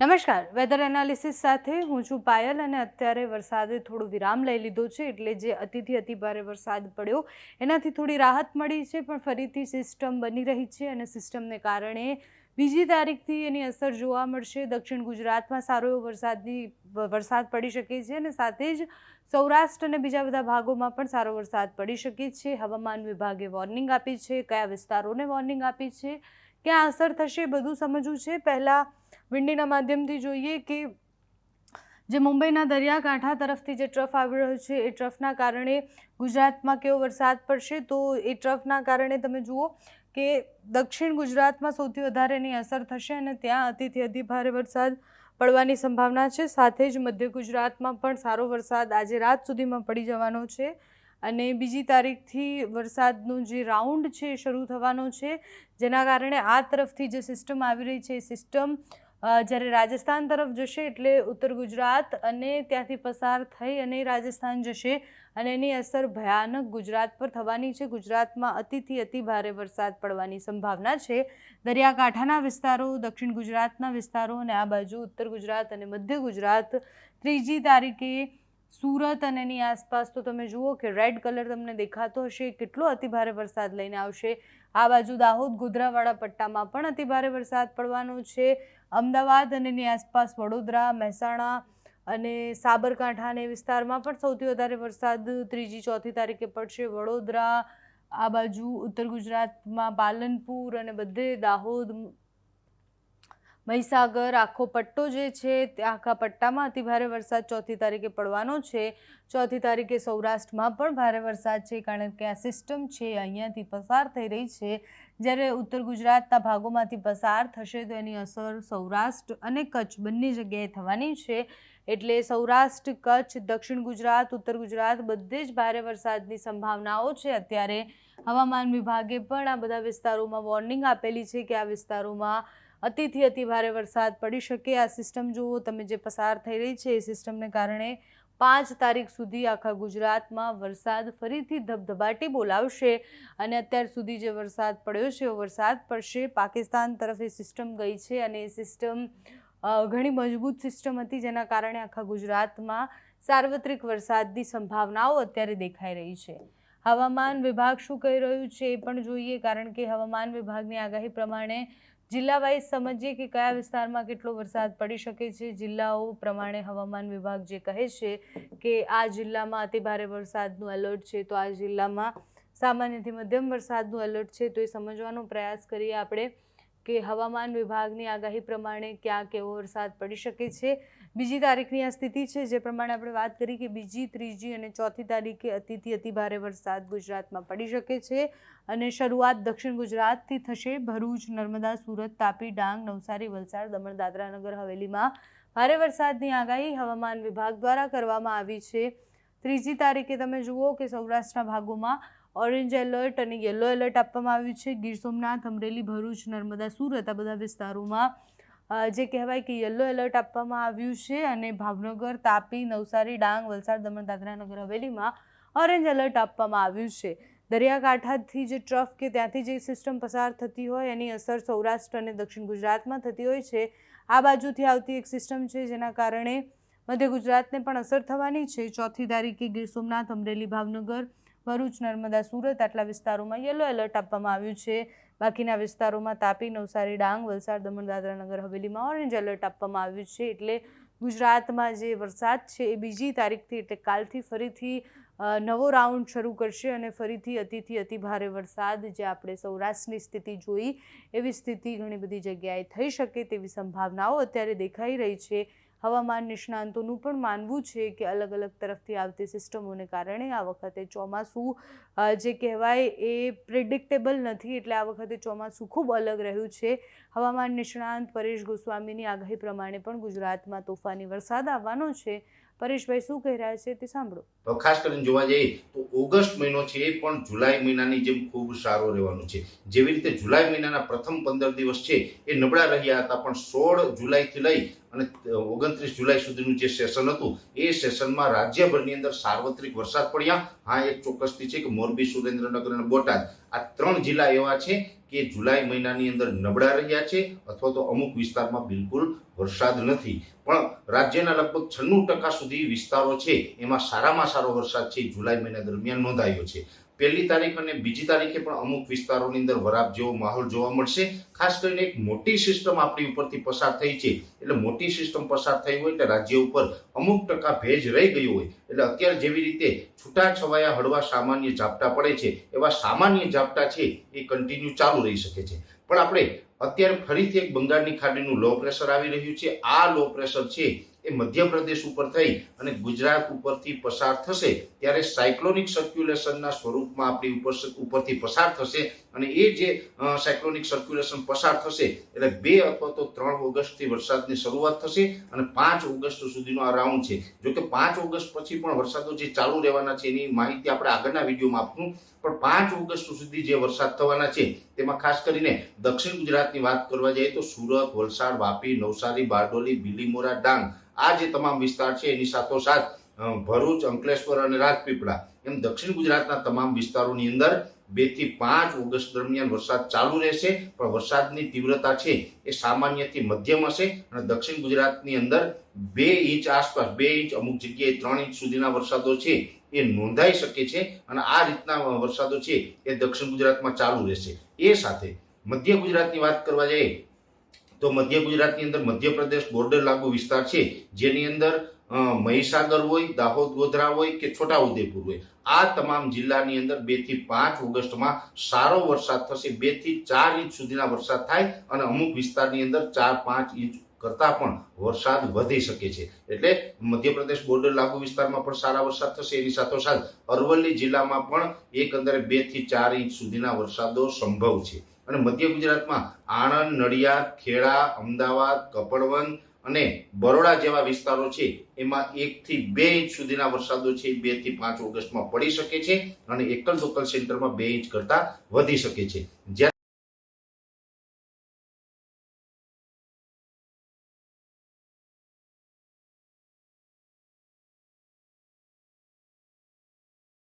નમસ્કાર, weather analysis સાથે હું છું પાયલ અને અત્યારે વરસાદે થોડો વિરામ લઈ લીધો છે એટલે જે અતિથી અતિ ભારે વરસાદ પડ્યો એનાથી થોડી રાહત મળી છે, પણ ફરીથી સિસ્ટમ બની રહી છે અને સિસ્ટમને કારણે બીજી તારીખથી એની અસર જોવા મળશે. દક્ષિણ ગુજરાતમાં સારો એવો વરસાદ પડી શકે છે અને સાથે જ સૌરાષ્ટ્ર અને બીજા બધા ભાગોમાં પણ સારો વરસાદ પડી શકે છે. હવામાન વિભાગે વોર્નિંગ આપી છે, કયા વિસ્તારોને વોર્નિંગ આપી છે, ક્યાં અસર થશે, બધું સમજવું છે. પહેલાં વિંડીના માધ્યમથી જોઈએ કે જે મુંબઈના દરિયાકાંઠા તરફથી જે ટ્રફ આવી રહ્યો છે એ ટ્રફના કારણે ગુજરાતમાં કેવો વરસાદ પડશે. તો એ ટ્રફના કારણે તમે જુઓ કે દક્ષિણ ગુજરાતમાં સૌથી વધારે એની અસર થશે અને ત્યાં અતિથી અતિ ભારે વરસાદ પડવાની સંભાવના છે. સાથે જ મધ્ય ગુજરાતમાં પણ સારો વરસાદ આજે રાત સુધીમાં પડી જવાનો છે અને બીજી તારીખથી વરસાદનો જે રાઉન્ડ છે એ શરૂ થવાનો છે, જેના કારણે આ તરફથી જે સિસ્ટમ આવી રહી છે એ સિસ્ટમ જ્યારે રાજસ્થાન તરફ જશે એટલે ઉત્તર ગુજરાત અને ત્યાંથી પસાર થઈ અને રાજસ્થાન જશે અને એની અસર ભયાનક ગુજરાત પર થવાની છે. ગુજરાતમાં અતિથી અતિ ભારે વરસાદ પડવાની સંભાવના છે. દરિયાકાંઠાના વિસ્તારો, દક્ષિણ ગુજરાતના વિસ્તારો અને આ બાજુ ઉત્તર ગુજરાત અને મધ્ય ગુજરાત ત્રીજી તારીખે સુરત અને એની આસપાસ તો તમે જુઓ કે રેડ કલર તમને દેખાતો હશે, કેટલો અતિભારે વરસાદ લઈને આવશે. આ બાજુ દાહોદ ગોધરાવાળા પટ્ટામાં પણ અતિભારે વરસાદ પડવાનો છે. અમદાવાદ અને એની આસપાસ વડોદરા, મહેસાણા અને સાબરકાંઠા અને વિસ્તારમાં પણ સૌથી વધારે વરસાદ ત્રીજી ચોથી તારીખે પડશે. વડોદરા, આ બાજુ ઉત્તર ગુજરાતમાં પાલનપુર અને બધે દાહોદ, મહીસાગર, આખો પટ્ટો જે છે તે આખા પટ્ટામાં અતિભારે વરસાદ ચોથી તારીખે પડવાનો છે. ચોથી તારીખે સૌરાષ્ટ્રમાં પણ ભારે વરસાદ છે, કારણ કે આ સિસ્ટમ છે અહીંયાથી પસાર થઈ રહી છે. જ્યારે ઉત્તર ગુજરાતના ભાગોમાંથી પસાર થશે તો એની અસર સૌરાષ્ટ્ર અને કચ્છ બંને જગ્યાએ થવાની છે. એટલે સૌરાષ્ટ્ર, કચ્છ, દક્ષિણ ગુજરાત, ઉત્તર ગુજરાત બધે જ ભારે વરસાદની સંભાવનાઓ છે. અત્યારે હવામાન વિભાગે પણ આ બધા વિસ્તારોમાં વોર્નિંગ આપેલી છે કે આ વિસ્તારોમાં અતિથી અતિ ભારે વરસાદ પડી શકે. આ સિસ્ટમ જુઓ તમે જે પસાર થઈ રહી છે એ સિસ્ટમને કારણે 5 તારીખ સુધી આખા ગુજરાતમાં વરસાદ ફરીથી ધબધબાટી બોલાવશે અને અત્યાર સુધી જે વરસાદ પડ્યો છે એવો વરસાદ પડશે. પાકિસ્તાન તરફ એ સિસ્ટમ ગઈ છે અને એ સિસ્ટમ ઘણી મજબૂત સિસ્ટમ હતી, જેના કારણે આખા ગુજરાતમાં સાર્વત્રિક વરસાદની સંભાવનાઓ અત્યારે દેખાઈ રહી છે. હવામાન વિભાગ શું કહી રહ્યું છે એ પણ જોઈએ, કારણ કે હવામાન વિભાગની આગાહી પ્રમાણે જિલ્લા વાઇઝ સમજીએ કે કયા વિસ્તારમાં કેટલો વરસાદ પડી શકે છે. જિલ્લાઓ પ્રમાણે હવામાન વિભાગ જે કહે છે કે આ જિલ્લામાં અતિભારે વરસાદનું એલર્ટ છે, તો આ જિલ્લામાં સામાન્યથી મધ્યમ વરસાદનું એલર્ટ છે. તો એ સમજવાનો પ્રયાસ કરીએ આપણે કે હવામાન વિભાગની આગાહી પ્રમાણે ક્યાં કેવો વરસાદ પડી શકે છે. બીજી તારીખની આ સ્થિતિ છે, જે પ્રમાણે આપણે વાત કરી કે બીજી, ત્રીજી અને ચોથી તારીખે અતિથી અતિ ભારે વરસાદ ગુજરાતમાં પડી શકે છે અને શરૂઆત દક્ષિણ ગુજરાતથી થશે. ભરૂચ, નર્મદા, સુરત, તાપી, ડાંગ, નવસારી, વલસાડ, દમણ, દાદરા નગર હવેલીમાં ભારે વરસાદની આગાહી હવામાન વિભાગ દ્વારા કરવામાં આવી છે. ત્રીજી તારીખે તમે જુઓ કે સૌરાષ્ટ્રના ભાગોમાં ઓરેન્જ એલર્ટ અને યલો એલર્ટ આપવામાં આવ્યું છે. ગીર સોમનાથ, અમરેલી, ભરૂચ, નર્મદા, સુરત આ બધા વિસ્તારોમાં જે કહેવાય કે યલો એલર્ટ આપવામાં આવ્યું છે અને ભાવનગર, તાપી, નવસારી, ડાંગ, વલસાડ, દમણ, દાદરા નગર હવેલીમાં ઓરેન્જ એલર્ટ આપવામાં આવ્યું છે. દરિયાકાંઠાથી જે ટ્રફ કે ત્યાંથી જે સિસ્ટમ પસાર થતી હોય એની અસર સૌરાષ્ટ્ર અને દક્ષિણ ગુજરાતમાં થતી હોય છે. આ બાજુથી આવતી એક સિસ્ટમ છે જેના કારણે મધ્ય ગુજરાતને પણ અસર થવાની છે. ચોથી તારીખે ગીર સોમનાથ, અમરેલી, ભાવનગર, ભરૂચ, નર્મદા, સુરત આટલા વિસ્તારોમાં યલો એલર્ટ આપવામાં આવ્યું છે. બાકીના વિસ્તારોમાં તાપી, નવસારી, ડાંગ, વલસાડ, દમણ, દાદરા નગર હવેલીમાં ઓરેન્જ એલર્ટ આપવામાં આવ્યું છે. એટલે ગુજરાતમાં જે વરસાદ છે એ બીજી તારીખથી એટલે કાલથી ફરીથી નવો રાઉન્ડ શરૂ કરશે અને ફરીથી અતિથી અતિ ભારે વરસાદ જે આપણે સૌરાષ્ટ્રની સ્થિતિ જોઈ એવી સ્થિતિ ઘણી બધી જગ્યાએ થઈ શકે તેવી સંભાવનાઓ અત્યારે દેખાઈ રહી છે. હવામાન નિષ્ણાંતોનું પણ માનવું છે કે અલગ અલગ તરફથી આવતી સિસ્ટમોને કારણે આ વખતે ચોમાસું જે કહેવાય એ પ્રિડિક્ટેબલ નથી, એટલે આ વખતે ચોમાસું ખૂબ અલગ રહ્યું છે. હવામાન નિષ્ણાંત પરેશ ગોસ્વામીની આગાહી પ્રમાણે પણ ગુજરાતમાં તોફાની વરસાદ આવવાનો છે. પરેશભાઈ શું કહી રહ્યા છે તે સાંભળો. ખાસ કરીને જોવા જઈએ તો ઓગસ્ટ મહિનો છે એ પણ જુલાઈ મહિનાની જેમ ખૂબ સારો રહેવાનો છે. જેવી રીતે જુલાઈ મહિનાના પ્રથમ 15 દિવસ છે એ નબળા રહ્યા હતા, પણ 16 જુલાઈથી લઈ અને 29 જુલાઈ સુધીનું જે સેશન હતું એ સેશનમાં રાજ્યભરની અંદર સાર્વત્રિક વરસાદ પડ્યા. હા, એક ચોક્કસથી છે કે મોરબી, સુરેન્દ્રનગર અને બોટાદ આ 3 જિલ્લા એવા છે કે જુલાઈ મહિનાની અંદર નબળા રહ્યા છે અથવા તો અમુક વિસ્તારમાં બિલકુલ વરસાદ નથી. પણ રાજ્યના લગભગ 96% સુધી વિસ્તારો છે એમાં સારામાં સારો વરસાદ છે જુલાઈ મહિના દરમિયાન નોંધાયો છે. 1 તારીખ અને 2 તારીખે પણ અમુક વિસ્તારોની અંદર વરાપ જેવો માહોલ જોવા મળશે. ખાસ કરીને એક મોટી સિસ્ટમ આપણી ઉપરથી પસાર થઈ છે, એટલે મોટી સિસ્ટમ પસાર થઈ હોય એટલે રાજ્ય ઉપર અમુક ટકા ભેજ રહી ગયો હોય, એટલે અત્યારે જેવી રીતે છૂટાછવાયા હળવા સામાન્ય ઝાપટા પડે છે એવા સામાન્ય ઝાપટા છે એ કન્ટિન્યુ ચાલુ રહી શકે છે. પણ આપણે અત્યારે ફરીથી એક બંગાળની ખાડીનું લો પ્રેશર આવી રહ્યું છે. આ લો પ્રેશર છે એ મધ્યપ્રદેશ ઉપર થઈ અને ગુજરાત ઉપરથી પસાર થશે ત્યારે સાયક્લોનિક સર્ક્યુલેશનના સ્વરૂપમાં આપણી ઉપરથી પસાર થશે અને એ જે સાયક્લોનિક સર્ક્યુલેશન પસાર થશે એટલે 2 અથવા તો 3 ઓગસ્ટથી વરસાદની શરૂઆત થશે અને 5 ઓગસ્ટ સુધીનો આ રાઉન્ડ છે. જો કે 5 ઓગસ્ટ પછી પણ વરસાદો જે ચાલુ રહેવાના છે એની માહિતી આપણે આગળના વિડીયોમાં આપશું. પણ 5 ઓગસ્ટ સુધી જે વરસાદ થવાના છે તેમાં ખાસ કરીને દક્ષિણ ગુજરાતની વાત કરવા જઈએ તો સુરત, વલસાડ, વાપી, નવસારી, બારડોલી, બીલીમોરા, ડાંગ આ જે તમામ વિસ્તાર છે એની સાથોસાથ ભરૂચ, અંકલેશ્વર અને રાજપીપળા એમ દક્ષિણ ગુજરાતના તમામ વિસ્તારોની અંદર 2 થી 5 ઓગસ્ટ દરમિયાન વરસાદ ચાલુ રહેશે. પણ વરસાદની તીવ્રતા છે એ સામાન્યથી મધ્યમ હશે અને દક્ષિણ ગુજરાતની અંદર 2 ઇંચ આસપાસ, 2 ઇંચ, અમુક જગ્યાએ 3 ઇંચ સુધીના વરસાદો છે એ નોંધાઈ શકે છે અને આ રીતના વરસાદો છે એ દક્ષિણ ગુજરાતમાં ચાલુ રહેશે. એ સાથે મધ્ય ગુજરાતની વાત કરવા જઈએ તો મધ્ય ગુજરાતની અંદર મધ્યપ્રદેશ બોર્ડર લાગુ વિસ્તાર છે જેની અંદર મહીસાગર હોય, દાહોદ, ગોધરા હોય કે છોટાઉદેપુર હોય, આ તમામ જિલ્લાની અંદર 2 થી 5 ઓગસ્ટમાં સારો વરસાદ થશે. 2 થી 4 ઇંચ સુધીના વરસાદ થાય અને અમુક વિસ્તારની અંદર 4-5 ઇંચ કરતા પણ વરસાદ વધી શકે છે. એટલે મધ્યપ્રદેશ બોર્ડર લાગુ વિસ્તારમાં પણ સારા વરસાદ થશે. એની સાથોસાથ અરવલ્લી જિલ્લામાં પણ એકંદરે 2 થી 4 ઇંચ સુધીના વરસાદો સંભવ છે. અને મધ્ય ગુજરાતમાં આણંદ, નડિયાદ, ખેડા, અમદાવાદ, કપડવંજ અને બરોડા જેવા વિસ્તારો છે એમાં 1 થી 2 ઇંચ સુધીના વરસાદો છે 2 થી 5 ઓગસ્ટમાં પડી શકે છે અને એકલ દોકલ સેન્ટરમાં 2 ઇંચ કરતા વધી શકે છે.